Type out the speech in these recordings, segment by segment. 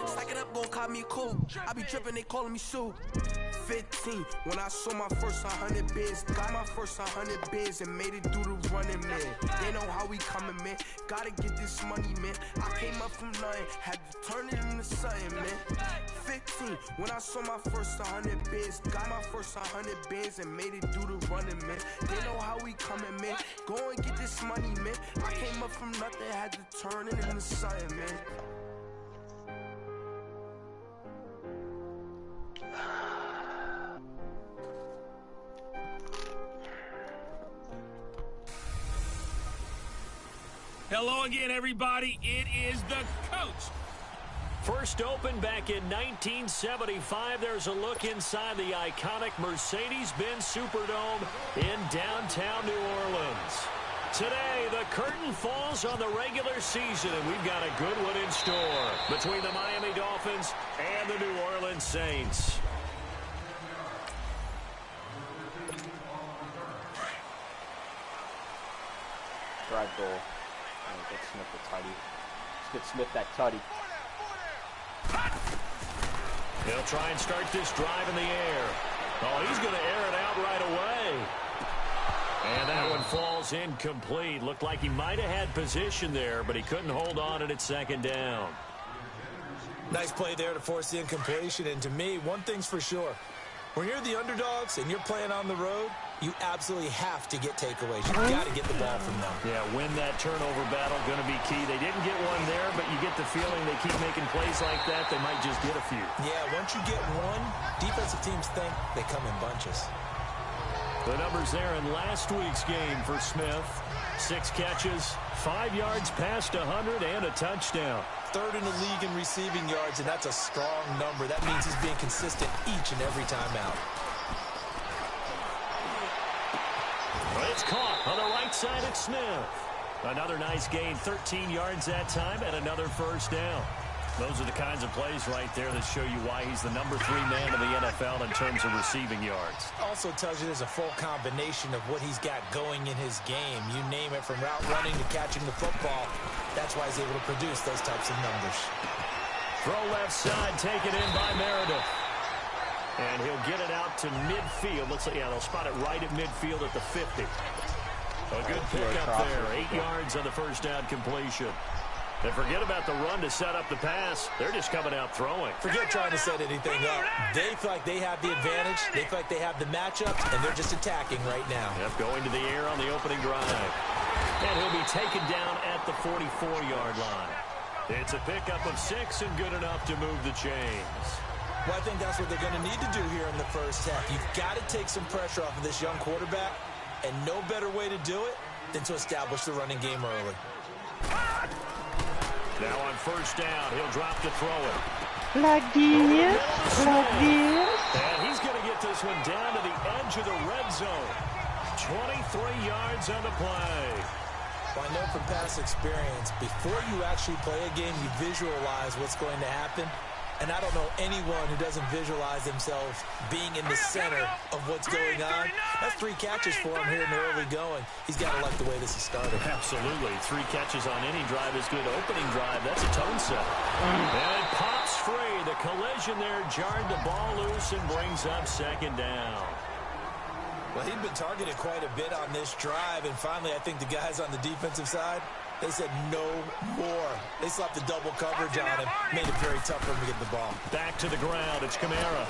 Stack it up, gon' call me cool. I be drippin', they calling me Sue. 15, when I saw my first 100 bids. Got my first 100 bids and made it through the running, man. They know how we coming, man. Gotta get this money, man. I came up from nothing, had to turn it into something, man. 15, when I saw my first 100 bids. Got my first 100 bids and made it through the running, man. They know how we coming, man. Go and get this money, man. I came up from nothing, had to turn it into something, man. Hello again, everybody. It is the coach. First opened back in 1975. There's a look inside the iconic Mercedes-Benz Superdome in downtown New Orleans. Today, the curtain falls on the regular season, and we've got a good one in store between the Miami Dolphins and the New Orleans Saints. Drive goal. Get Smith the tutty. Let's get Smith that tutty. He'll try and start this drive in the air. Oh, he's going to air it out right away. And that one falls incomplete. Looked like he might have had position there, but he couldn't hold on and it's second down. Nice play there to force the incompletion. And to me, one thing's for sure. When you're the underdogs and you're playing on the road, you absolutely have to get takeaways. You've got to get the ball from them. Yeah, win that turnover battle, going to be key. They didn't get one there, but you get the feeling they keep making plays like that, they might just get a few. Yeah, once you get one, defensive teams think they come in bunches. The numbers there in last week's game for Smith. 6 catches, 5 yards past 100, and a touchdown. Third in the league in receiving yards, and that's a strong number. That means he's being consistent each and every time out. But it's caught on the right side at Smith. Another nice gain, 13 yards that time, and another first down. Those are the kinds of plays right there that show you why he's the number 3 man in the NFL in terms of receiving yards. Also tells you there's a full combination of what he's got going in his game. You name it, from route running to catching the football. That's why he's able to produce those types of numbers. Throw left side, taken in by Meredith. And he'll get it out to midfield. Looks like, yeah, they'll spot it right at midfield at the 50. A good pickup there. 8 yards on the first down completion. And forget about the run to set up the pass. They're just coming out throwing. Forget trying to set anything up. They feel like they have the advantage. They feel like they have the matchups, and they're just attacking right now. Yep, going to the air on the opening drive. And he'll be taken down at the 44-yard line. It's a pickup of 6 and good enough to move the chains. Well, I think that's what they're going to need to do here in the first half. You've got to take some pressure off of this young quarterback, and no better way to do it than to establish the running game early. Now on first down, he'll drop to throw it. Like this, like this. And he's going to get this one down to the edge of the red zone. 23 yards on the play. Well, I know from past experience, before you actually play a game, you visualize what's going to happen. And I don't know anyone who doesn't visualize themselves being in the center of what's going on. That's 3 catches for him here in the early going. He's got to like the way this is started. Absolutely. 3 catches on any drive is good. Opening drive, that's a tone setter. And it pops free. The collision there jarred the ball loose and brings up second down. Well, he'd been targeted quite a bit on this drive, and finally I think the guys on the defensive side, they said no more. They slapped the double coverage on him, made it very tough for him to get the ball. Back to the ground, it's Kamara.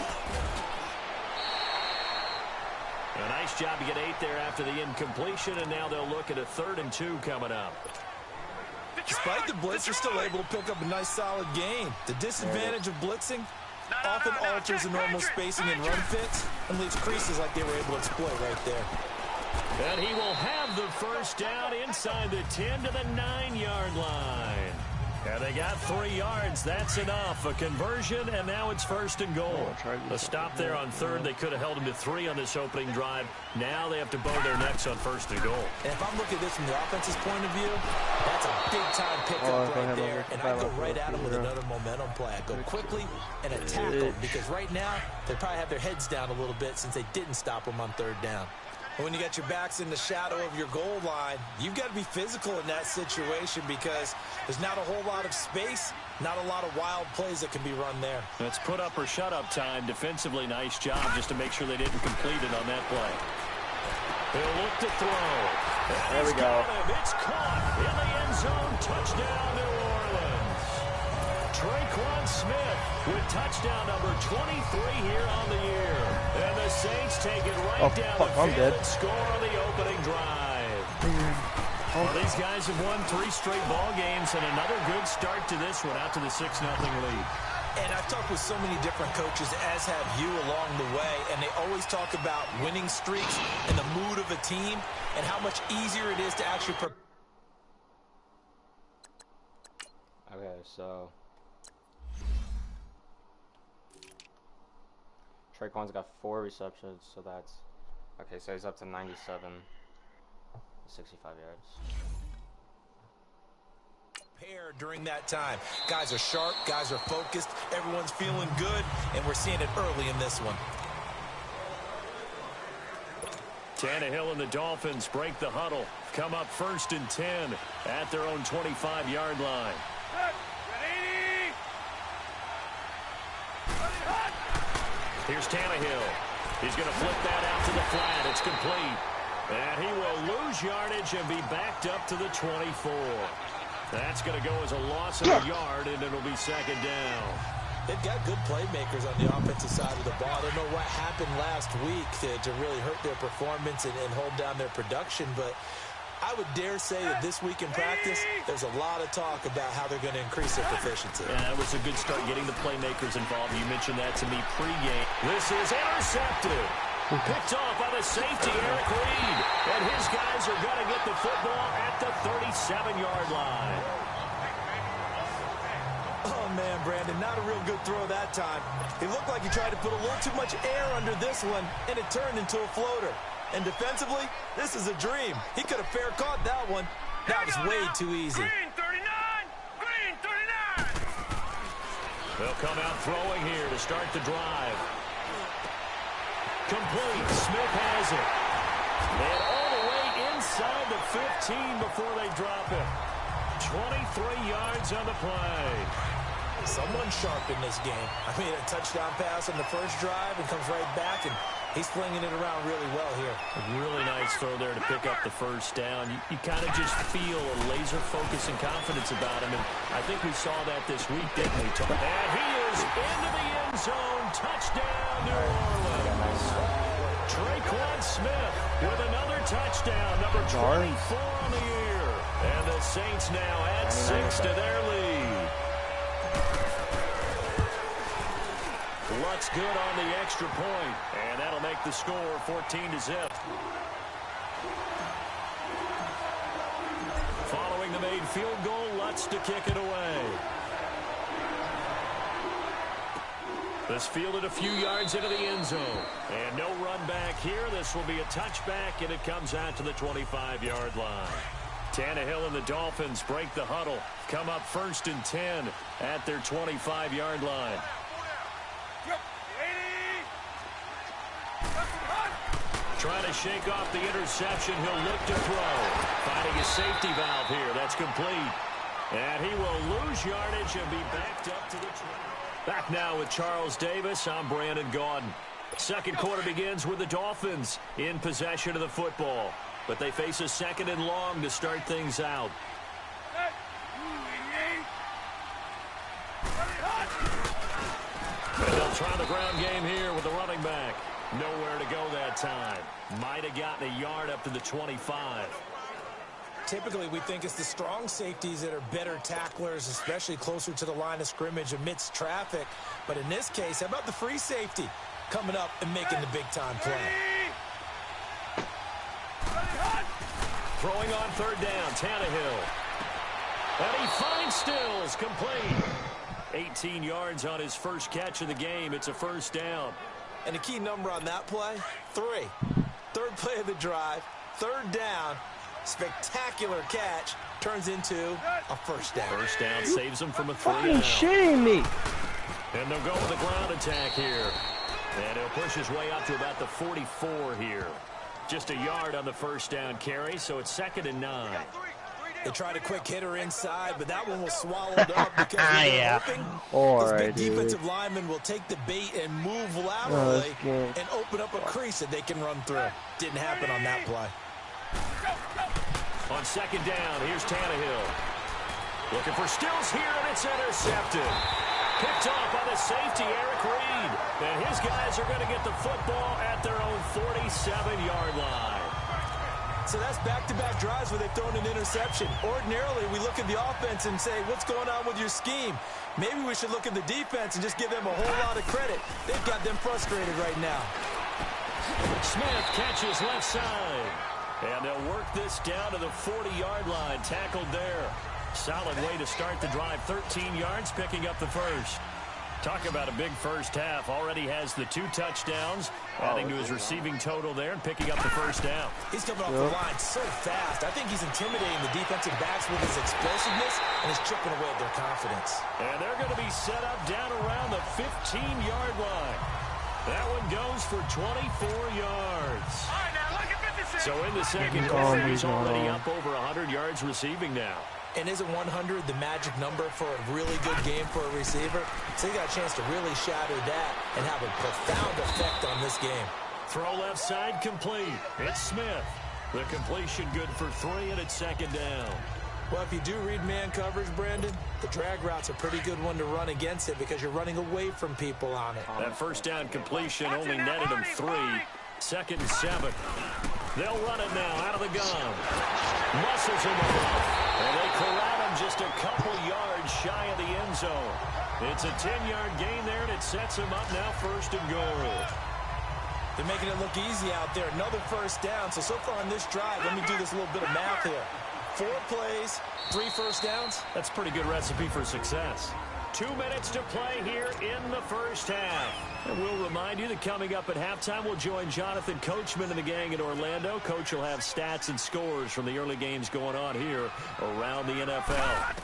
A nice job to get 8 there after the incompletion, and now they'll look at a 3rd and 2 coming up. Despite the blitz, they're still able to pick up a nice solid gain. The disadvantage of blitzing often alters the normal spacing and run fits and leaves creases like they were able to exploit right there. And he will have the first down inside the 10 to the 9-yard line. And they got 3 yards. That's enough. A conversion, and now it's 1st and goal. A stop there on 3rd. They could have held him to 3 on this opening drive. Now they have to bow their necks on 1st and goal. And if I'm looking at this from the offense's point of view, that's a big-time pickup right there. And I go right at him with another momentum play. I go quickly and attack them, because right now they probably have their heads down a little bit since they didn't stop him on 3rd down. When you got your backs in the shadow of your goal line, you've got to be physical in that situation because there's not a whole lot of space, not a lot of wild plays that can be run there. It's put up or shut up time. Defensively, nice job just to make sure they didn't complete it on that play. He'll look to throw. There we go. It's caught in the end zone. Touchdown, New Orleans. Traquan Smith with touchdown number 23 here on the year. And the Saints take it right down the field and score on the opening drive. Well, these guys have won 3 straight ball games and another good start to this one out to the 6-0 lead. And I've talked with so many different coaches, as have you along the way, and they always talk about winning streaks and the mood of a team and how much easier it is to actually prepare. Okay, so Traquan's got 4 receptions, so that's okay. So he's up to 97, 65 yards. During that time, guys are sharp, guys are focused, everyone's feeling good, and we're seeing it early in this one. Tannehill and the Dolphins break the huddle, come up 1st and 10 at their own 25-yard line. Here's Tannehill. He's going to flip that out to the flat. It's complete. And he will lose yardage and be backed up to the 24. That's going to go as a loss of a yard, and it'll be 2nd down. They've got good playmakers on the offensive side of the ball. I don't know what happened last week to really hurt their performance and hold down their production, but I would dare say that this week in practice, there's a lot of talk about how they're going to increase their proficiency. Yeah, that was a good start getting the playmakers involved. You mentioned that to me pregame. This is intercepted. Picked off by the safety, Eric Reed. And his guys are going to get the football at the 37-yard line. Oh, man, Brandon, not a real good throw that time. It looked like he tried to put a little too much air under this one, and it turned into a floater. And defensively, this is a dream. He could have fair caught that one. That was way too easy. Green 39! Green 39! They'll come out throwing here to start the drive. Complete. Smith has it. And all the way inside the 15 before they drop it. 23 yards on the play. Someone sharp in this game. I mean, a touchdown pass on the first drive and comes right back, and he's flinging it around really well here. A really nice throw there to pick up the first down. You kind of just feel a laser focus and confidence about him, and I think we saw that this week, didn't we? And he is into the end zone. Touchdown, New Orleans. Traquan Smith with another touchdown, number 24 on the year. And the Saints now add 6 to their lead. Lutz good on the extra point, and that'll make the score 14-0. Following the made field goal, Lutz to kick it away. This fielded a few yards into the end zone. And no run back here. This will be a touchback, and it comes out to the 25-yard line. Tannehill and the Dolphins break the huddle. Come up 1st and 10 at their 25-yard line. Trying to shake off the interception. He'll look to throw. Finding a safety valve here. That's complete. And he will lose yardage and be backed up to the 20. Back now with Charles Davis. I'm Brandon Gaudin. Second quarter begins with the Dolphins in possession of the football. But they face a 2nd and long to start things out. And they'll try the ground game here with the running back. Nowhere to go that time. Might have gotten a yard up to the 25. Typically, we think it's the strong safeties that are better tacklers, especially closer to the line of scrimmage amidst traffic. But in this case, how about the free safety coming up and making the big-time play? Throwing on 3rd down, Tannehill. And he finds Stills, complete. 18 yards on his first catch of the game. It's a 1st down. And the key number on that play, 3. 3rd play of the drive, 3rd down, spectacular catch, turns into a 1st down. 1st down saves him from a 3 Fucking shitting me. And they'll go with the ground attack here. And he'll push his way up to about the 44 here. Just a yard on the first down carry, so it's 2nd and 9. They tried a quick hitter inside, but that one was swallowed up because they're hoping this big defensive lineman will take the bait and move laterally and open up a crease that they can run through. Didn't happen on that play. On 2nd down, here's Tannehill. Looking for Stills here, and it's intercepted. Picked off by the safety, Eric Reed. And his guys are going to get the football at their own 47-yard line. So that's back-to-back drives where they've thrown an interception. Ordinarily, we look at the offense and say, what's going on with your scheme? Maybe we should look at the defense and just give them a whole lot of credit. They've got them frustrated right now. Smith catches left side. And they'll work this down to the 40-yard line. Tackled there. Solid way to start the drive. 13 yards, picking up the first. Talk about a big first half. Already has the 2 touchdowns, adding to his receiving total there and picking up the first down. He's coming off the line so fast. I think he's intimidating the defensive backs with his explosiveness, and he's chipping away at their confidence. And they're going to be set up down around the 15-yard line. That one goes for 24 yards. So in the second quarter, he's already up over 100 yards receiving now. And isn't 100 the magic number for a really good game for a receiver? So he got a chance to really shatter that and have a profound effect on this game. Throw left side complete. It's Smith. The completion good for 3, and it's 2nd down. Well, if you do read man coverage, Brandon, the drag route's a pretty good one to run against it because you're running away from people on it. That first down completion only netted him 3. 2nd and 7. They'll run it now out of the gun. Muscles him off. And they corral him just a couple yards shy of the end zone. It's a 10-yard gain there, and it sets him up now 1st and goal. They're making it look easy out there. Another first down. So far on this drive, let me do this little bit of math here. 4 plays, 3 first downs. That's a pretty good recipe for success. 2 minutes to play here in the first half. And we'll remind you that coming up at halftime, we'll join Jonathan Coachman and the gang in Orlando. Coach will have stats and scores from the early games going on here around the NFL.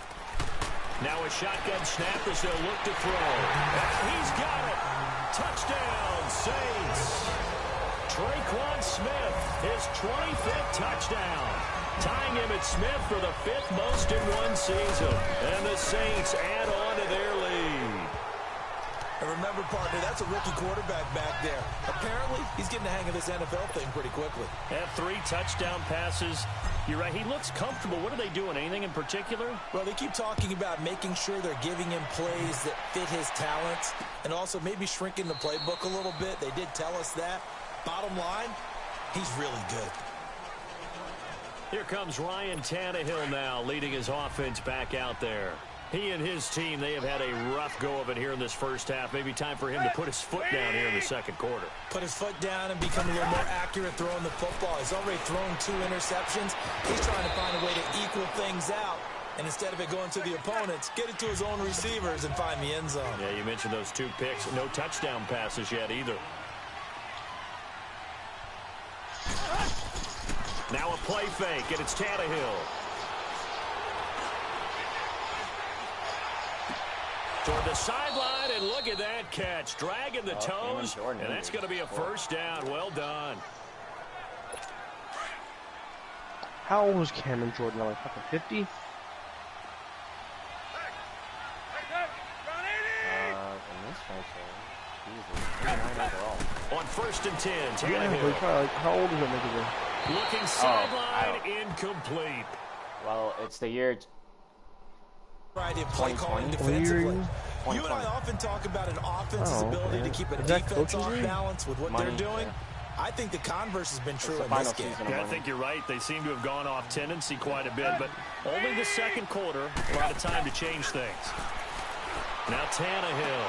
Now a shotgun snap as they'll look to throw. He's got it. Touchdown, Saints. Traquan Smith, his 25th touchdown. Tying him at Smith for the 5th most in one season. And the Saints add on to their lead. And remember, partner, that's a rookie quarterback back there. Apparently, he's getting the hang of this NFL thing pretty quickly. Had 3 touchdown passes. You're right, he looks comfortable. What are they doing? Anything in particular? Well, they keep talking about making sure they're giving him plays that fit his talents and also maybe shrinking the playbook a little bit. They did tell us that. Bottom line, he's really good. Here comes Ryan Tannehill now, leading his offense back out there. He and his team, they have had a rough go of it here in this first half. Maybe time for him to put his foot down here in the second quarter. Put his foot down and become a little more accurate throwing the football. He's already thrown 2 interceptions. He's trying to find a way to equal things out. And instead of it going to the opponents, get it to his own receivers and find the end zone. Yeah, you mentioned those 2 picks. No touchdown passes yet either. Now a play fake, and it's Tannehill. Toward the sideline, and look at that catch. Dragging the toes, and that's going to be a first down. Well done. How old was Cameron Jordan? Like fucking 50? In this franchise, On 1st and 10, Yeah, Tannehill. but like, how old is that nigga? Looking sideline, incomplete. well, it's the year Variety of play calling 2020. defensively. You and I often talk about an offense's ability to keep a defense off balance with what they're doing. Yeah. I think the converse is been true the in this final game. season of Yeah, I think you're right. They seem to have gone off tendency quite a bit, but only the second quarter, a lot of time to change things. Now Tannehill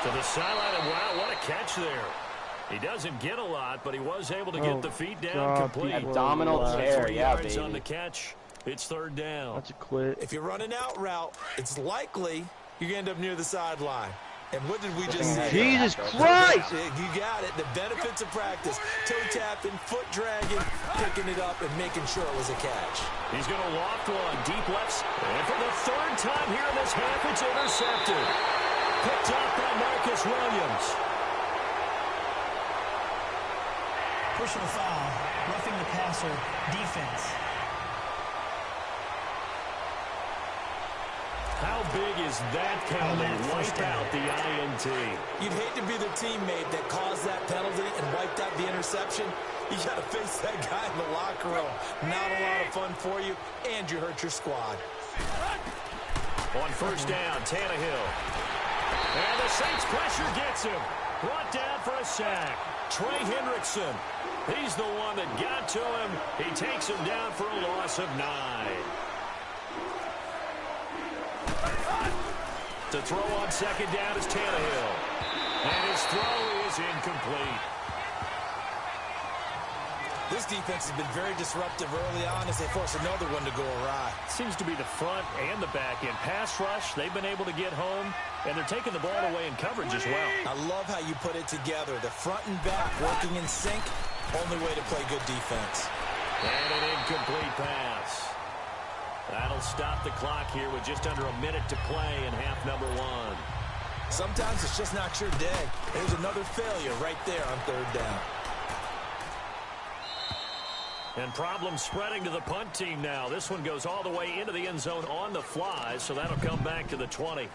to the sideline, and wow, what a catch there. He doesn't get a lot, but he was able to get the feet down complete. Abdominal tear, 3 yeah, yards baby. on the catch. It's 3rd down. That's a quit. If you're running out route, it's likely you're going to end up near the sideline. And what did we just see? Jesus Christ! You got it. The benefits of practice. Toe tapping, foot dragging, picking it up, and making sure it was a catch. He's going to loft one, deep left. And for the 3rd time here in this half, it's intercepted. Picked up by Marcus Williams. Personal foul, roughing the passer, defense. How big is that penalty? Wipe out the INT. You'd hate to be the teammate that caused that penalty and wiped out the interception. You got to face that guy in the locker room. Not a lot of fun for you, and you hurt your squad. On first down, Tannehill. And the Saints pressure gets him. Brought down for a sack. Trey Hendrickson. He's the one that got to him. He takes him down for a loss of 9. To throw on second down is Tannehill. And his throw is incomplete. This defense has been very disruptive early on as they force another one to go awry. Seems to be the front and the back end. Pass rush, they've been able to get home, and they're taking the ball away in coverage as well. I love how you put it together. The front and back working in sync. Only way to play good defense. And an incomplete pass. That'll stop the clock here with just under a minute to play in half number 1. Sometimes it's just not your day. There's another failure right there on third down. And problems spreading to the punt team now. This one goes all the way into the end zone on the fly, so that'll come back to the 20.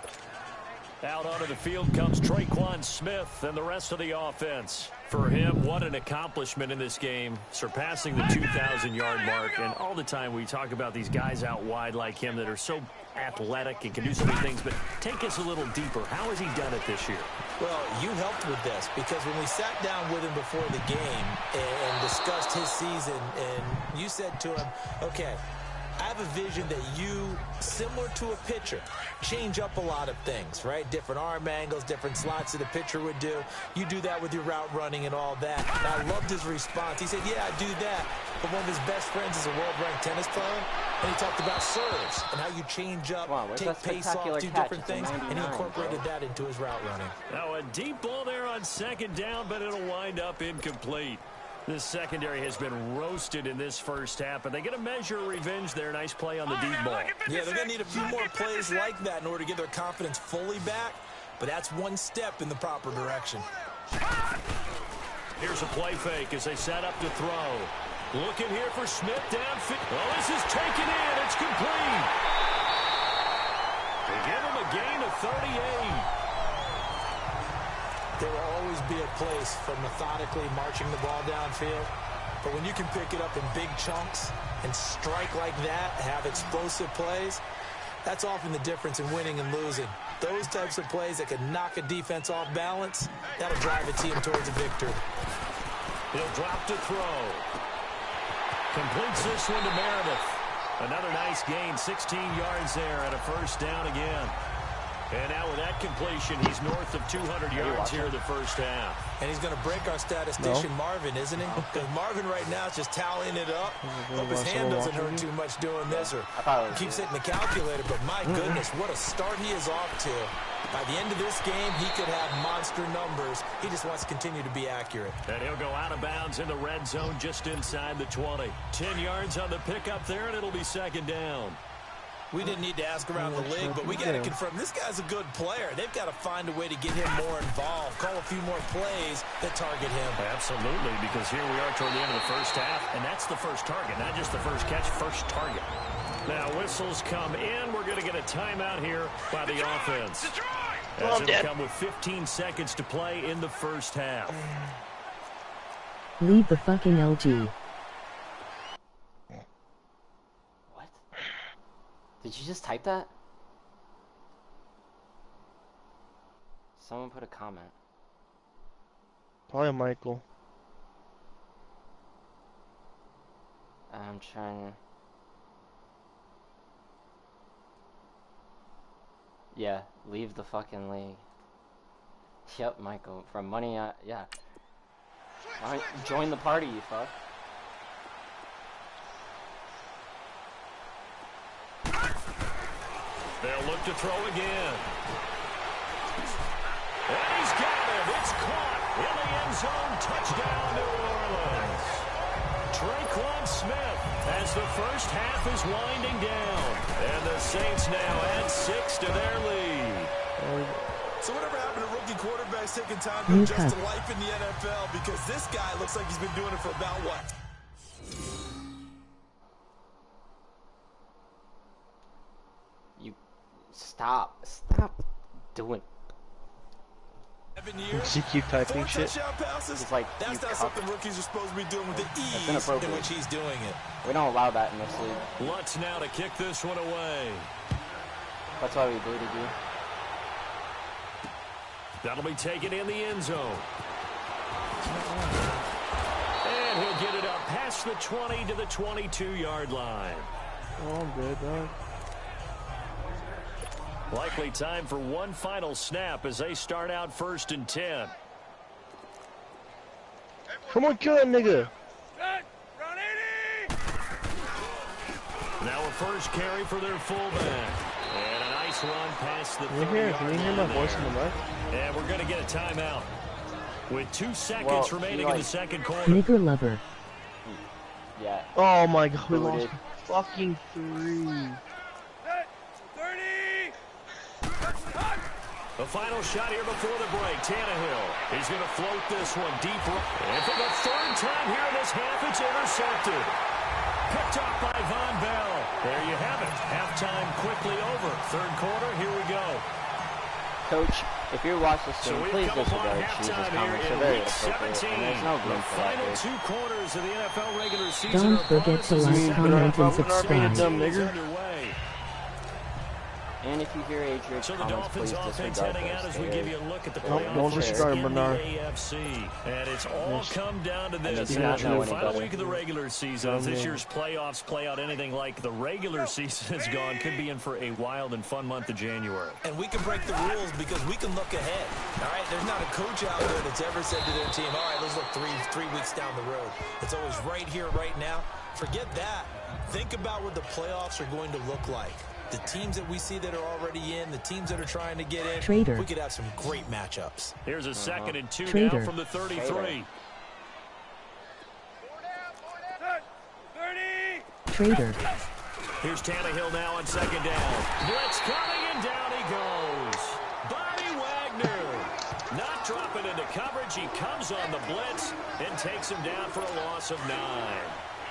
Out onto the field comes Traquan Smith and the rest of the offense. For him, what an accomplishment in this game, surpassing the 2,000-yard mark. And all the time we talk about these guys out wide like him that are so athletic and can do so many things, but take us a little deeper. How has he done it this year? Well, you helped with this because when we sat down with him before the game and discussed his season, and you said to him, okay, I have a vision that you, similar to a pitcher, change up a lot of things, right? Different arm angles, different slots that a pitcher would do. You do that with your route running and all that. And I loved his response. He said, yeah, I do that. But one of his best friends is a world-ranked tennis player, and he talked about serves and how you change up, take pace off, do different things, and he incorporated that into his route running. Now a deep ball there on second down, but it'll wind up incomplete. This secondary has been roasted in this first half, and they get a measure of revenge there. Nice play on the deep ball. Yeah, they're going to need a few more plays like that in order to get their confidence fully back, but that's one step in the proper direction. Here's a play fake as they set up to throw. Looking here for Smith downfield. Oh, this is taken in. It's complete. They give him a gain of 38. There will always be a place for methodically marching the ball downfield. But when you can pick it up in big chunks and strike like that, have explosive plays, that's often the difference in winning and losing. Those types of plays that can knock a defense off balance, that'll drive a team towards a victory. He'll drop to throw. Completes this one to Meredith. Another nice gain, 16 yards there and a first down again. And now with that completion, he's north of 200 yards here in the first half. And he's going to break our statistician Marvin, isn't he? Because Marvin right now is just tallying it up. Hope his hand doesn't hurt too much doing this or keeps hitting the calculator. But my goodness, what a start he is off to. By the end of this game, he could have monster numbers. He just wants to continue to be accurate. And he'll go out of bounds in the red zone just inside the 20. 10 yards on the pickup there, and it'll be second down. We didn't need to ask around the league, but we got to confirm this guy's a good player. They've got to find a way to get him more involved, call a few more plays that target him. Absolutely, because here we are toward the end of the first half, and that's the first target, not just the first catch, first target. Now whistles come in. We're going to get a timeout here by the offense. As it'll come with 15 seconds to play in the first half. Leave the fucking LG. Did you just type that? Someone put a comment. Probably Michael. I'm trying. Yeah, leave the fucking league. Yep, Michael. From money, yeah. Why don't you join the party, you fuck? They'll look to throw again. And he's got it. It's caught in the end zone. Touchdown, New Orleans. Traquan Smith as the first half is winding down. And the Saints now add 6 to their lead. So whatever happened to rookie quarterbacks taking time to adjust to life in the NFL? Because this guy looks like he's been doing it for about what? You stop doing. 7 years. She keep typing shit. It's like that's not something rookies are supposed to be doing with the ease in which he's doing it. We don't allow that in this league. Lutz now to kick this one away. That's why we booted you. That'll be taken in the end zone. And he'll get it up past the 20 to the 22-yard line. Oh, I'm good, dog. Likely time for one final snap as they start out 1st and 10. Come on, kill that nigga. Now a first carry for their fullback. And a nice run past the 30-yard line. Can you hear my voice in the mic? And we're going to get a timeout. With 2 seconds remaining in the second quarter. Nigger lover. Yeah. Oh my god, we lost fucking 3. The final shot here before the break. Tannehill. He's going to float this one deep. And for the 3rd time here in this half, it's intercepted. Picked up by Von Bell. There you have it. Halftime quickly over. 3rd quarter, here we go. Coach, if you watch this game, please disregard Jesus' comments. They're very appropriate, and there's no room for that, Final 2 quarters of the NFL regular season. Don't forget to like, comment, and subscribe. And if you hear Adrian's comments, please disregard as we give you a look at the don't disregard Bernard. AFC. And it's all come down to this. do not know any Final better. week of the regular season. If this year's playoffs play out anything like the regular season has gone, could be in for a wild and fun month of January. And we can break the rules because we can look ahead. All right, there's not a coach out there that's ever said to their team, all right, let's look three weeks down the road. It's always right here, right now. Forget that. Think about what the playoffs are going to look like. The teams that we see that are already in, the teams that are trying to get in, Trader. We could have some great matchups. Here's a 2nd and 2 Trader. now from the 33. Trader. Here's Tannehill now on 2nd down. Blitz coming and down he goes. Bobby Wagner not dropping into coverage. He comes on the blitz and takes him down for a loss of 9.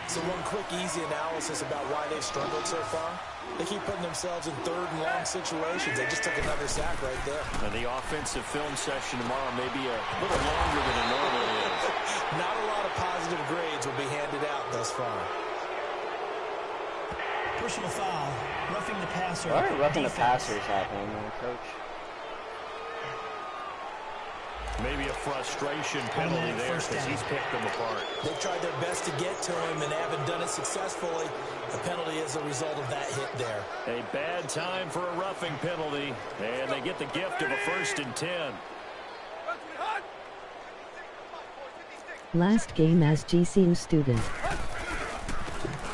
So one quick, easy analysis about why they've struggled so far. They keep putting themselves in 3rd and long situations. They just took another sack right there. And the offensive film session tomorrow may be a little longer than it normally is. Not a lot of positive grades will be handed out thus far. Personal foul. Roughing the passer. Why are roughing the passers happening, Coach? Maybe a frustration penalty there because he's picked them apart. They've tried their best to get to him and haven't done it successfully. The penalty is a result of that hit there. A bad time for a roughing penalty, and they get the gift of a 1st and 10. Last game as GCM student.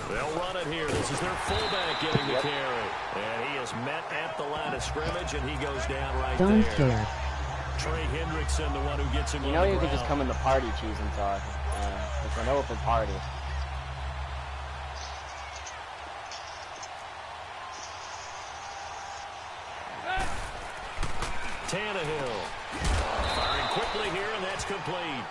They'll run it here. This is their fullback getting the carry. And he is met at the line of scrimmage, and he goes down right Don't there. care. Trey Hendrickson, the one who gets him You on know the you ground. could just come in the party cheese and talk. It's an open party. Tannehill firing quickly here, and that's complete.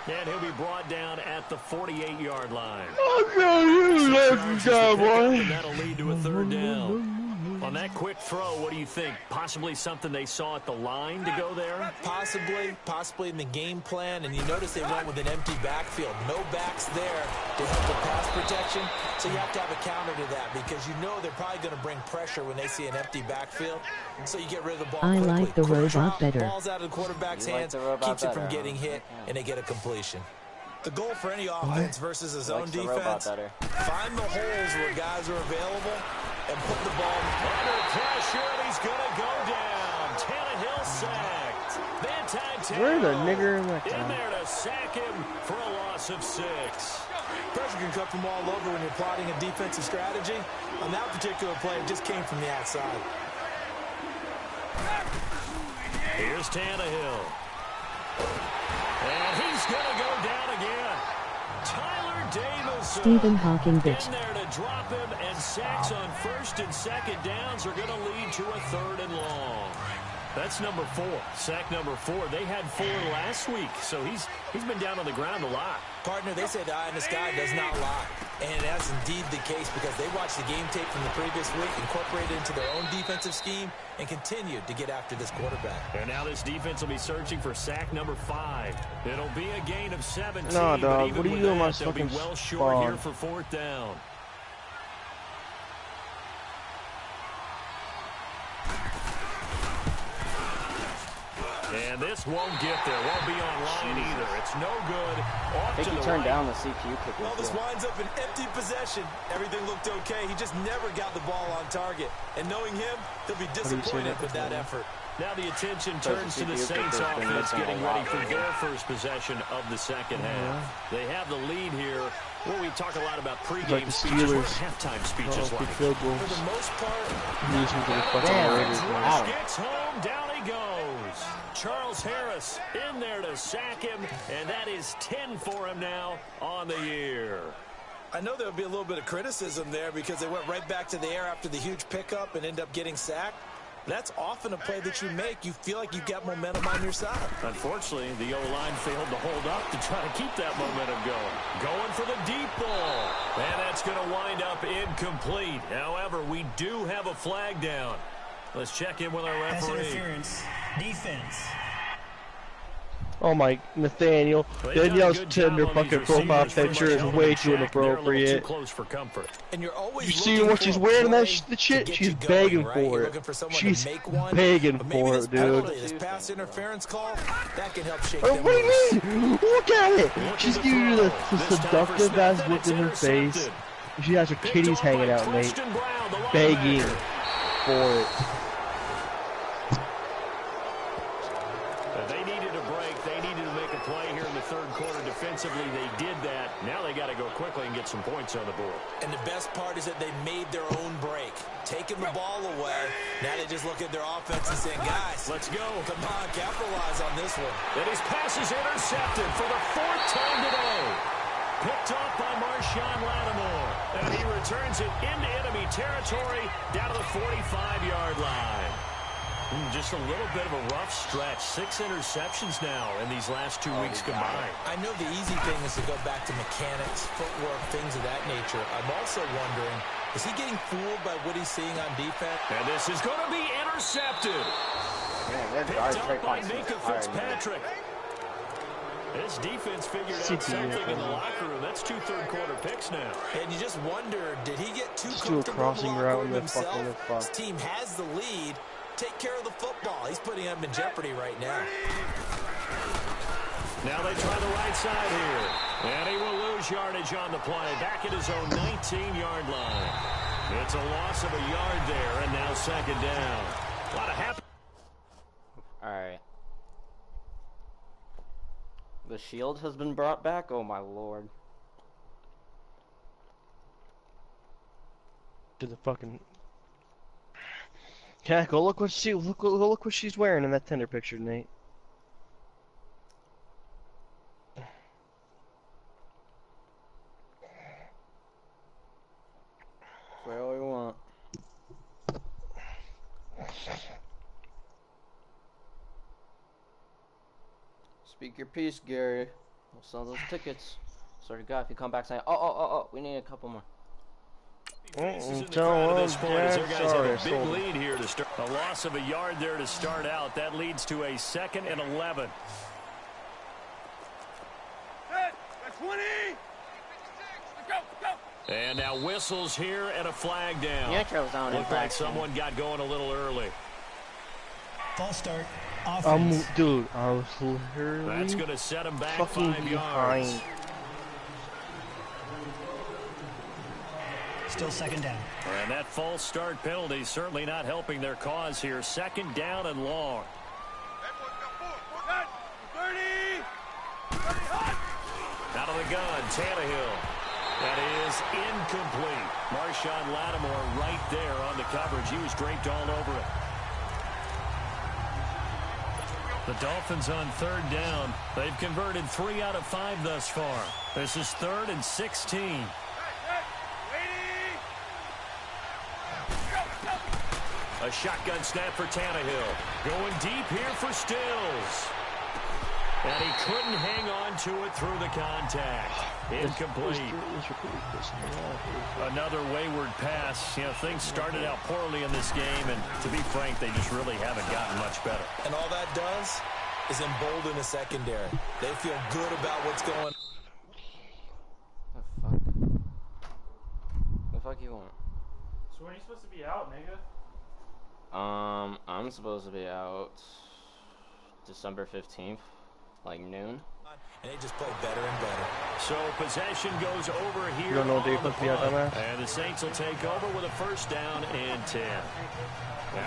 And he'll be brought down at the 48-yard line. Okay, you lucky guy, boy. And that'll lead to a 3rd down. On that quick throw, what do you think? Possibly something they saw at the line to go there? Possibly in the game plan. And you notice they went with an empty backfield. No backs there to help with pass protection. So you have to have a counter to that because you know they're probably going to bring pressure when they see an empty backfield. So you get rid of the ball quickly. I like the Quick robot drop, better. Ball's out of the quarterback's hands, keeps it from getting hit, and they get a completion. The goal for any offense versus his own defense, find the holes where guys are available and put the ball under pressure, and he's going to go down. Tannehill sacked. Where the nigger in that in there to sack him for a loss of 6. Pressure can come from all over when you're plotting a defensive strategy. On that particular play, it just came from the outside. Here's Tannehill. And he's going to go down again. Tyler Davison. Stephen Hawking bitch. In there to drop him, and sacks on 1st and 2nd downs are going to lead to a 3rd and long. That's number 4. Sack number 4. They had 4 last week, so he's been down on the ground a lot. Partner, they say the eye in the sky does not lie. And that's indeed the case because they watched the game tape from the previous week, incorporated it into their own defensive scheme, and continued to get after this quarterback. And now this defense will be searching for sack number 5. It'll be a gain of 17. No, but dog. even What are you with doing, my that, they'll be fucking well short spawn? here for 4th down. And this won't get there. Won't be online either. It's no good. Off I think to he the turned right. down the CPU kick. Well, this winds up an empty possession. Everything looked okay. He just never got the ball on target. And knowing him, he'll be disappointed with that effort. Now the attention turns to the Saints offense getting ready for their first possession of the second half. They have the lead here. Well, we talk a lot about pregame the speeches. What Steelers. are halftime speeches like? Field goals. For the most part, Losing to the fucking Raiders. Rush gets home, down he goes. Charles Harris in there to sack him, and that is 10 for him now on the year. I know there'll be a little bit of criticism there because they went right back to the air after the huge pickup and end up getting sacked. That's often a play that you make. You feel like you've got momentum on your side. Unfortunately, the O-line failed to hold up to try to keep that momentum going. Going for the deep ball. And that's going to wind up incomplete. However, we do have a flag down. Let's check in with our Pass referee. interference. Defense. Oh my, Nathaniel. Danielle's Tinder fucking profile picture is way too inappropriate. Close for comfort. And you're always You see what she's wearing that shit? She's begging for it. She's begging for it, dude. This pass interference call, that can help shake Oh, them what do loose. you mean? Look at it! She's giving you the seductive ass look in her face. She has her kitties hanging out, mate. Begging for it. They needed a break. They needed to make a play here in the third quarter. Defensively, they did that. Now they got to go quickly and get some points on the board. And the best part is that they made their own break. Taking the ball away. Now they just look at their offense and saying, guys, let's go. Come on, capitalize on this one. And his pass is intercepted for the 4th time today. Picked off by Marshawn Lattimore. And he returns it into enemy territory down to the 45-yard line. Just a little bit of a rough stretch. 6 interceptions now in these last 2 weeks combined. I know the easy thing is to go back to mechanics, footwork, things of that nature. I'm also wondering, is he getting fooled by what he's seeing on defense? And this is going to be intercepted. Man, Picked up by Minka Fitzpatrick. This defense figured out something in the locker room. That's 2 third-quarter picks now. And you just wonder, did he get too Just do a comfortable crossing in the locker route room and himself? then fucking His team has the lead. Take care of the football. He's putting them in jeopardy right now. Now they try the right side here. And he will lose yardage on the play. Back at his own 19-yard line. It's a loss of a yard there, and now 2nd down. A lot of happy. All right. The shield has been brought back. Oh my lord. To the fucking. Yeah, go look what look what she's wearing in that Tinder picture, Nate. Say all you want. Speak your piece, Gary. We'll sell those tickets. Swear to God, if you come back saying, oh, we need a couple more. Sorry, Big lead here to start. A loss of a yard there to start out. That leads to a 2nd and 11. That's 20. Go. And now whistles here and a flag down. Zone Looked like someone got going a little early. False start. Offense. Dude, I was literally That's going to set him back fucking 5 behind. yards. Still 2nd down. And that false start penalty certainly not helping their cause here. 2nd down and long. Out of the gun, Tannehill. That is incomplete. Marshawn Lattimore right there on the coverage. He was draped all over it. The Dolphins on 3rd down. They've converted 3 out of 5 thus far. This is 3rd and 16. A shotgun snap for Tannehill. Going deep here for Stills. And he couldn't hang on to it through the contact. Incomplete. Another wayward pass. You know, things started out poorly in this game, and to be frank, they just really haven't gotten much better. And all that does is embolden the secondary. They feel good about what's going on. The fuck you want? So when are you supposed to be out, nigga? I'm supposed to be out December 15th, like noon. And they just play better and better. So possession goes over here. You don't know what defense we got, dumbass? And the Saints will take over with a first down and 10.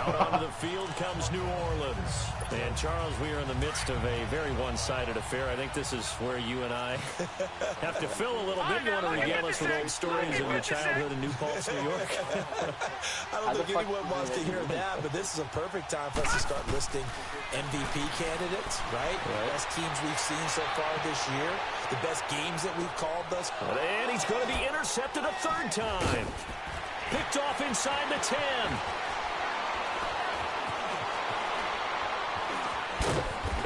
Out onto the field comes New Orleans. And, Charles, we are in the midst of a very one-sided affair. I think this is where you and I have to fill a little bit. You want to regale us with old stories of your childhood in New Paltz, New York? I don't think anyone wants to hear that, but this is a perfect time for us to start listing MVP candidates, right? The best teams we've seen so far this year, the best games that we've called thus. And he's going to be intercepted a third time. Picked off inside the 10.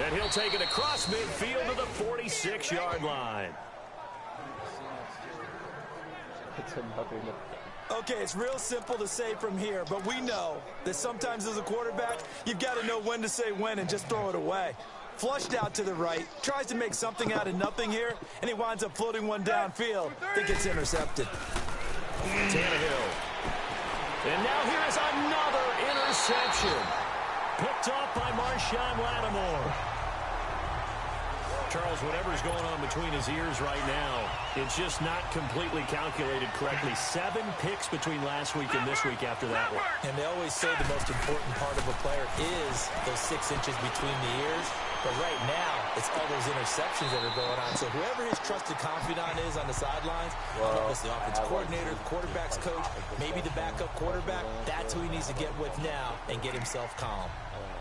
And he'll take it across midfield to the 46-yard line. Okay, it's real simple to say from here, but we know that sometimes as a quarterback, you've got to know when to say when and just throw it away. Flushed out to the right, tries to make something out of nothing here, and he winds up floating one downfield that gets intercepted. Tannehill. And now here is another interception. Picked off by Marshawn Lattimore. Charles, whatever's going on between his ears right now, it's just not completely calculated correctly. 7 picks between last week and this week after that one. And they always say the most important part of a player is those 6 inches between the ears. But right now, it's all those interceptions that are going on. So whoever his trusted confidant is on the sidelines, whether it's the offensive coordinator, the quarterback's coach, maybe the backup quarterback, that's who he needs to get with now and get himself calm.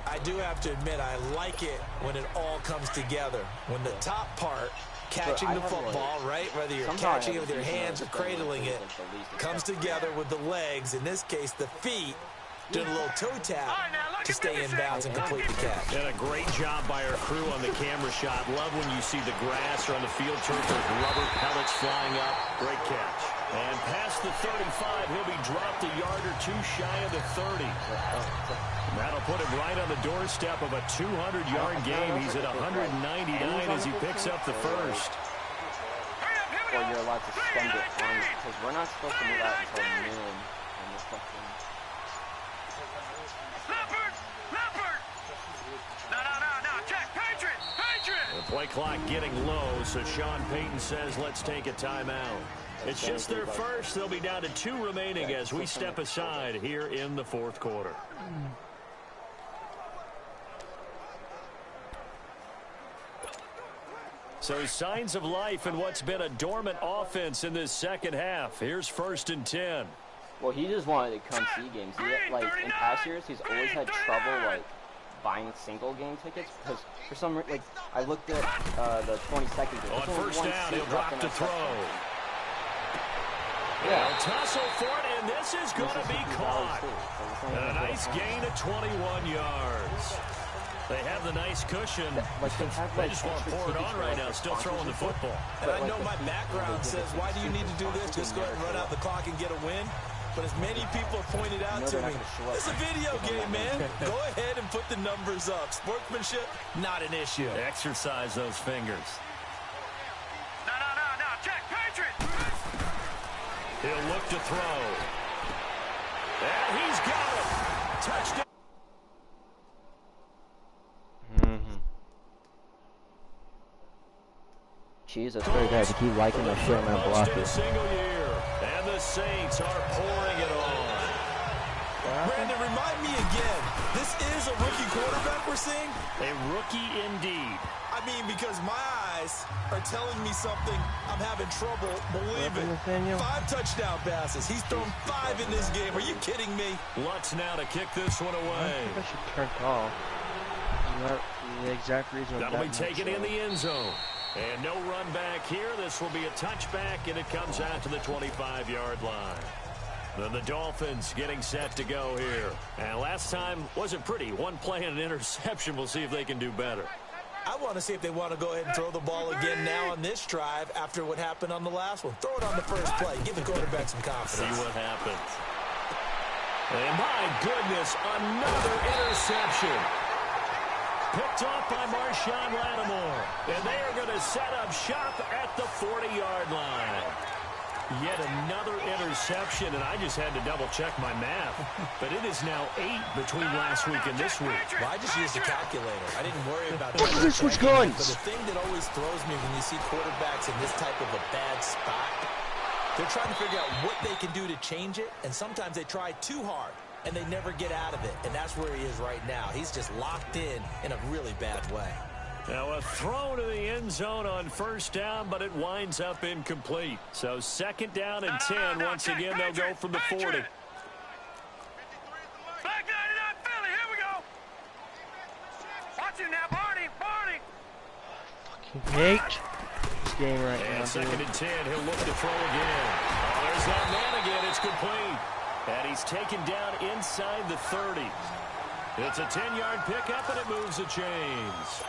I do have to admit, I like it when it all comes together. When the top part, catching the football, right, whether you're catching it with your hands or cradling it, comes together with the legs, in this case the feet, doing a little toe tap to stay in bounds and complete the catch. And a great job by our crew on the camera shot. Love when you see the grass or on the field turf with rubber pellets flying up. Great catch. And past the 35, he'll be dropped a yard or two shy of the 30. That'll put him right on the doorstep of a 200-yard game. He's at 199 as he picks up the first. Or you're allowed to spend it on, because we're not supposed to move out until noon on this fucking... The play clock getting low, so Sean Payton says, let's take a timeout. It's just their first. They'll be down to 2 remaining as we step aside here in the fourth quarter. So signs of life in what's been a dormant offense in this second half. Here's 1st and 10. Well, he just wanted to come see games. He, like, in past years, he's always had trouble, like, buying single game tickets because for some reason, like, I looked at the 20 seconds. On first down, he'll drop to throw. Yeah. They'll tussle for it, and this is going to be caught. And a nice gain of 21 yards. They have the nice cushion. They just want to pour it on right now, still throwing the football. And I know my background says, why do you need to do this? Just go ahead and run out the clock and get a win. But as many people have pointed out to me, it's a video game, man. Go ahead and put the numbers up. Sportsmanship, not an issue. Exercise those fingers. No, check, Patriot. He'll look to throw. And he's got it. Touchdown. Jesus, very guys to keep liking my shit on that blocker. And the Saints are pouring it on. Brandon, remind me again, this is a rookie quarterback we're seeing? A rookie indeed. I mean, because my eyes are telling me something I'm having trouble believing. 5 touchdown passes. He's thrown 5 in this game. Are you kidding me? Lutz now to kick this one away. I think I should turn off. Not the exact reason. That'll be taken in the end zone. And no run back here. This will be a touchback, and it comes out to the 25-yard line. The Dolphins getting set to go here. And last time wasn't pretty. One play and an interception. We'll see if they can do better. I want to see if they want to go ahead and throw the ball again now on this drive after what happened on the last one. Throw it on the first play. Give the quarterback some confidence. See what happens. And my goodness, another interception. Picked off by Marshawn Lattimore. And they are going to set up shop at the 40-yard line. Yet another interception, and I just had to double-check my math. But it is now 8 between last week and this week. Well, I just used a calculator. I didn't worry about that. Look at this, switch guns. But the thing that always throws me when you see quarterbacks in this type of a bad spot, they're trying to figure out what they can do to change it, and sometimes they try too hard, and they never get out of it. And that's where he is right now. He's just locked in a really bad way. Now a throw to the end zone on first down, but it winds up incomplete. So second down and 10. Once again, they'll go from the 40. Back 99 Philly, here we go. Watch him now, Barney. Fucking hate this game right now. And second and 10, he'll look to throw again. Oh, there's that man again. It's complete. And he's taken down inside the 30. It's a 10-yard pickup, and it moves the chains.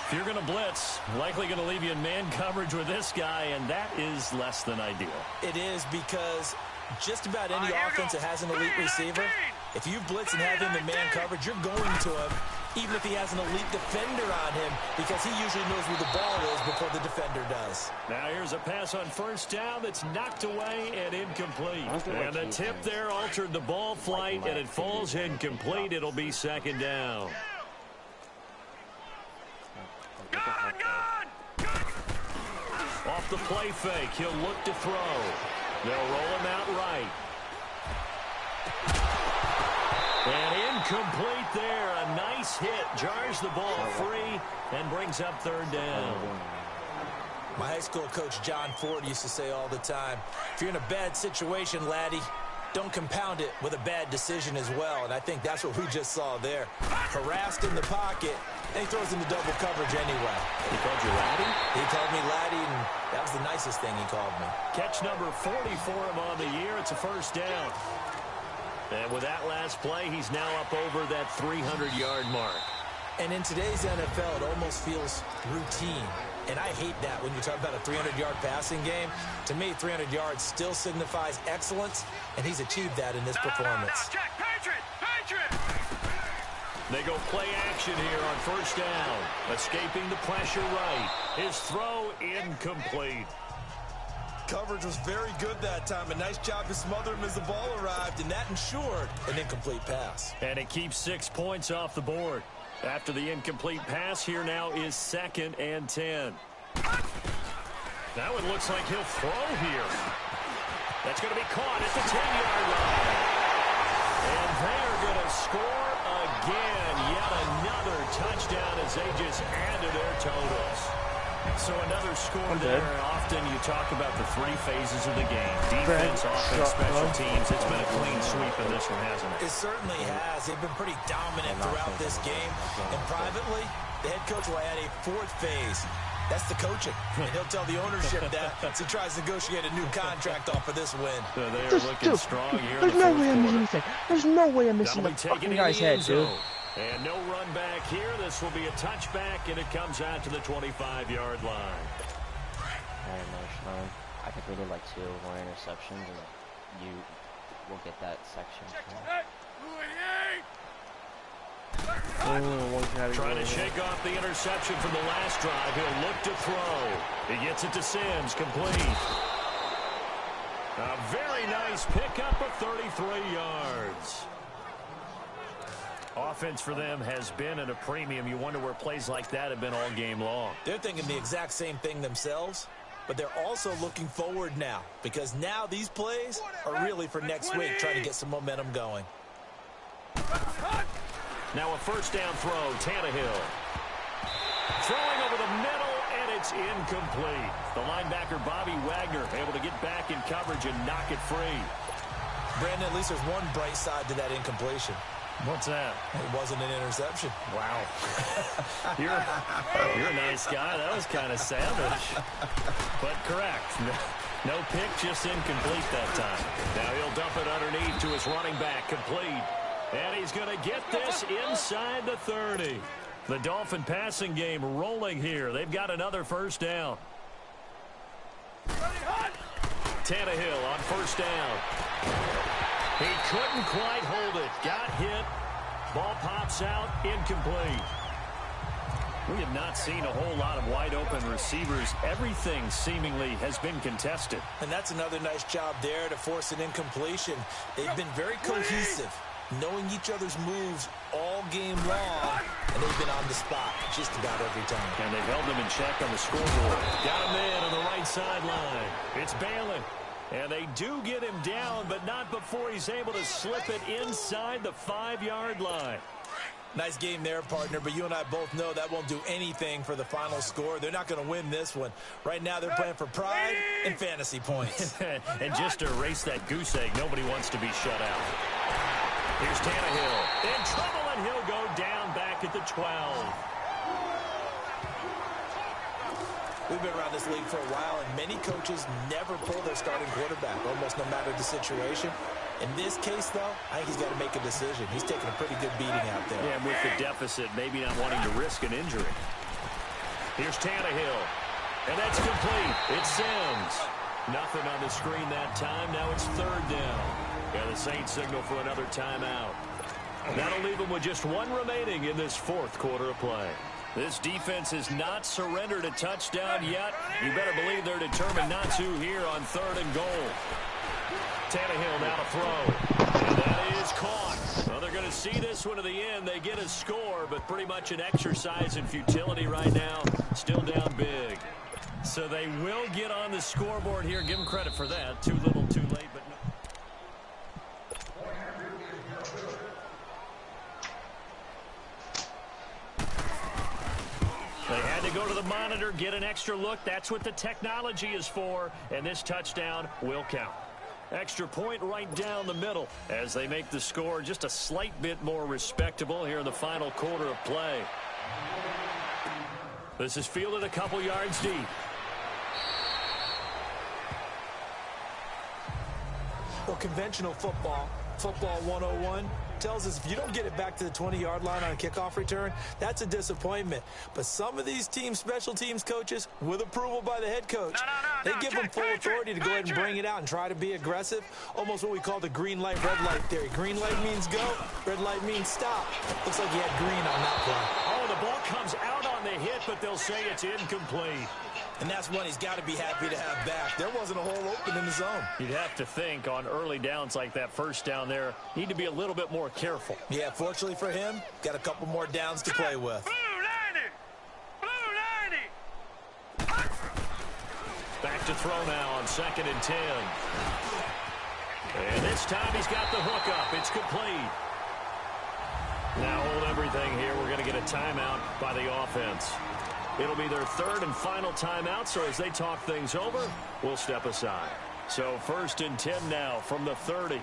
If you're going to blitz, likely going to leave you in man coverage with this guy, and that is less than ideal. It is because just about any offense that has an elite receiver, if you blitz and have him in man coverage, you're going to him, even if he has an elite defender on him, because he usually knows where the ball is before the defender does. Now here's a pass on first down that's knocked away and incomplete. And the tip there altered the ball flight, and it falls incomplete. It'll be second down. Off the play fake, he'll look to throw. They'll roll him out right. And incomplete there. A nice hit. Jars the ball free and brings up third down. My high school coach, John Ford, used to say all the time, if you're in a bad situation, laddie, don't compound it with a bad decision as well. And I think that's what we just saw there. Harassed in the pocket, and he throws into double coverage anyway. He called you laddie? He called me laddie, and that was the nicest thing he called me. Catch number 40 for him on the year. It's a first down. And with that last play, he's now up over that 300-yard mark. And in today's NFL, it almost feels routine. And I hate that when you talk about a 300-yard passing game. To me, 300 yards still signifies excellence, and he's achieved that in this performance. They go play action here on first down. Escaping the pressure right. His throw incomplete. Coverage was very good that time. A nice job to smother him as the ball arrived, and that ensured an incomplete pass. And it keeps 6 points off the board. After the incomplete pass, here now is second and 10. Now it looks like he'll throw here. That's going to be caught at the 10-yard line. And they're going to score again. Yet another touchdown as they just add to their totals. So another score there. Often you talk about the 3 phases of the game. Defense, offense, special teams. It's been a clean sweep in this one, hasn't it? It certainly has. They've been pretty dominant throughout this game. And privately, the head coach will add a 4th phase. That's the coaching. And he'll tell the ownership that as he tries to negotiate a new contract off of this win. So they are looking strong here. There's no way I'm missing anything. There's no way I'm missing the fucking guy's head, dude. And no run back here. This will be a touchback, and it comes out to the 25-yard line. I think we need like 2 more interceptions, and you will get that section. Trying to shake off the interception from the last drive. He'll look to throw. He gets it to Sims, complete. A very nice pickup of 33 yards. Offense for them has been at a premium. You wonder where plays like that have been all game long. They're thinking the exact same thing themselves, but they're also looking forward now, because now these plays are really for next week, trying to get some momentum going. Now a first down throw, Tannehill. Throwing over the middle, and it's incomplete. The linebacker, Bobby Wagner, able to get back in coverage and knock it free. Brandon, at least there's one bright side to that incompletion. What's that? It wasn't an interception. Wow. You're a nice guy. That was kind of savage. But correct. No pick, just incomplete that time. Now he'll dump it underneath to his running back, complete. And he's going to get this inside the 30. The Dolphin passing game rolling here. They've got another first down. Tannehill on first down. He couldn't quite hold it. Got hit. Ball pops out, incomplete. We have not seen a whole lot of wide-open receivers. Everything seemingly has been contested. And that's another nice job there to force an incompletion. They've been very cohesive, knowing each other's moves all game long, and they've been on the spot just about every time. And they've held them in check on the scoreboard. Got him in on the right sideline. It's Balin. And they do get him down, but not before he's able to slip it inside the 5-yard line. Nice game there, partner, but you and I both know that won't do anything for the final score. They're not going to win this one. Right now, they're playing for pride and fantasy points. And just to erase that goose egg, nobody wants to be shut out. Here's Tannehill. In trouble, and he'll go down back at the 12. We've been around this league for a while, and many coaches never pull their starting quarterback, almost no matter the situation. In this case, though, I think he's got to make a decision. He's taking a pretty good beating out there. Yeah, with the deficit, maybe not wanting to risk an injury. Here's Tannehill. And that's complete. It's Sims. Nothing on the screen that time. Now it's third down. Yeah, the Saints signal for another timeout. That'll leave them with just one remaining in this fourth quarter of play. This defense has not surrendered a touchdown yet. You better believe they're determined not to here on third and goal. Tannehill now to throw. And that is caught. Well, they're going to see this one to the end. They get a score, but pretty much an exercise in futility right now. Still down big. So they will get on the scoreboard here. Give them credit for that. Too little, too late, but no. They had to go to the monitor, get an extra look. That's what the technology is for. And this touchdown will count. Extra point right down the middle as they make the score just a slight bit more respectable here in the final quarter of play. This is fielded a couple yards deep. Well, conventional football 101, tells us if you don't get it back to the 20-yard line on a kickoff return, that's a disappointment. But some of these special teams coaches, with approval by the head coach, they give them full authority to go ahead and bring it out and try to be aggressive. Almost what we call the green light, red light theory. Green light means go, red light means stop. Looks like he had green on that play. Oh, the ball comes out on the hit, but they'll say it's incomplete. And that's one he's got to be happy to have back. There wasn't a hole open in the zone. You'd have to think on early downs like that first down there, need to be a little bit more careful. Yeah, fortunately for him, got a couple more downs to play with. Back to throw now on 2nd and 10. And this time he's got the hook up. It's complete. Now hold everything here. We're going to get a timeout by the offense. It'll be their third and final timeout, so as they talk things over, we'll step aside. So 1st and 10 now from the 30.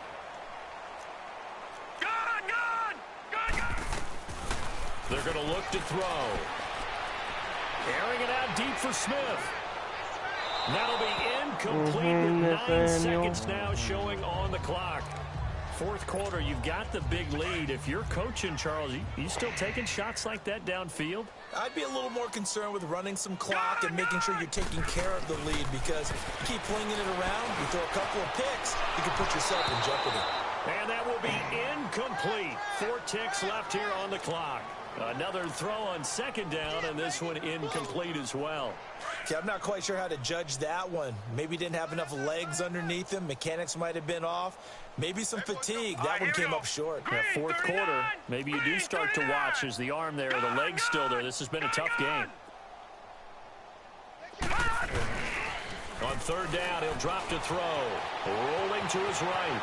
They're going to look to throw. Airing it out deep for Smith. That'll be incomplete with 9 seconds now showing on the clock. Fourth quarter, you've got the big lead. If you're coaching, Charles, you still taking shots like that downfield? I'd be a little more concerned with running some clock and making sure you're taking care of the lead, because you keep flinging it around, you throw a couple of picks, you can put yourself in jeopardy. And that will be incomplete. 4 ticks left here on the clock. Another throw on 2nd down, and this one incomplete as well. Okay, I'm not quite sure how to judge that one. Maybe didn't have enough legs underneath him. Mechanics might have been off. Maybe some fatigue. That one came up short. Yeah, fourth quarter, maybe you do start to watch as the arm there, the leg's still there. This has been a tough game. On 3rd down, he'll drop to throw. Rolling to his right.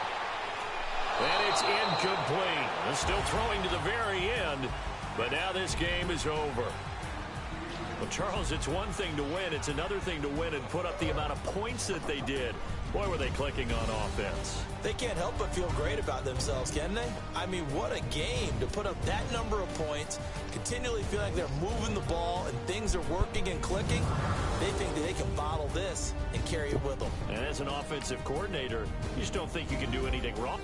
And it's incomplete. He's still throwing to the very end. But now this game is over. Well, Charles, it's one thing to win. It's another thing to win and put up the amount of points that they did. Boy, were they clicking on offense. They can't help but feel great about themselves, can they? I mean, what a game to put up that number of points, continually feel like they're moving the ball and things are working and clicking. They think that they can bottle this and carry it with them. And as an offensive coordinator, you just don't think you can do anything wrong.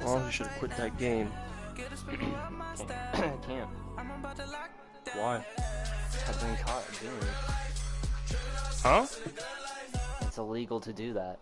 Oh, you should have quit that game. I can't. Why? I've been caught doing it. Huh? It's illegal to do that.